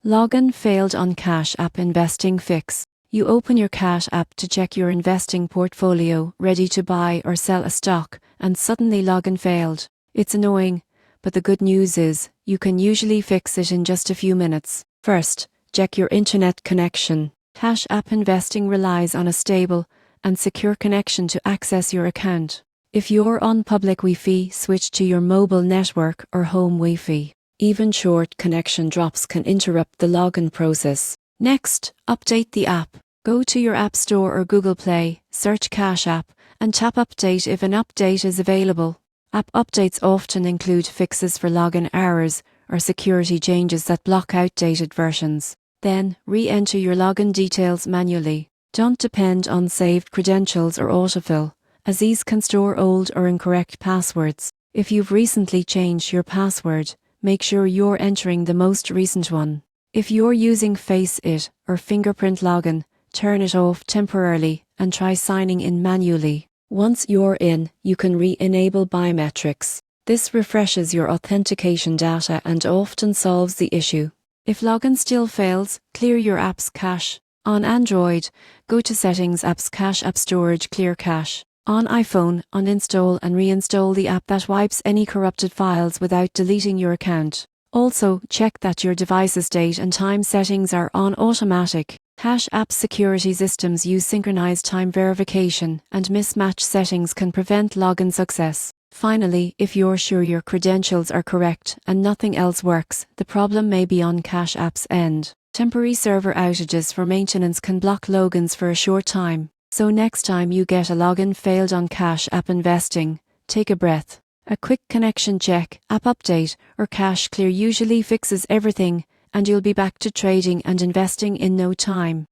Login failed on Cash App investing fix. You open your Cash App to check your investing portfolio, ready to buy or sell a stock, and suddenly login failed. It's annoying, but the good news is, you can usually fix it in just a few minutes. First, check your internet connection. Cash App investing relies on a stable and secure connection to access your account. If you're on public Wi-Fi, switch to your mobile network or home Wi-Fi. Even short connection drops can interrupt the login process. Next, update the app. Go to your App Store or Google Play, search Cash App, and tap Update if an update is available. App updates often include fixes for login errors or security changes that block outdated versions. Then, re-enter your login details manually. Don't depend on saved credentials or autofill, as these can store old or incorrect passwords. If you've recently changed your password, make sure you're entering the most recent one. If you're using Face It or fingerprint login, turn it off temporarily and try signing in manually. Once you're in, you can re-enable biometrics. This refreshes your authentication data and often solves the issue. If login still fails, clear your app's cache. On Android, go to Settings, Apps, Cache, App Storage, Clear Cache. On iPhone, uninstall and reinstall the app that wipes any corrupted files without deleting your account. Also, check that your device's date and time settings are on automatic. Cash App security systems use synchronized time verification, and mismatched settings can prevent login success. Finally, if you're sure your credentials are correct and nothing else works, the problem may be on Cash App's end. Temporary server outages for maintenance can block logins for a short time. So next time you get a login failed on Cash App investing, take a breath. A quick connection check, app update, or cache clear usually fixes everything, and you'll be back to trading and investing in no time.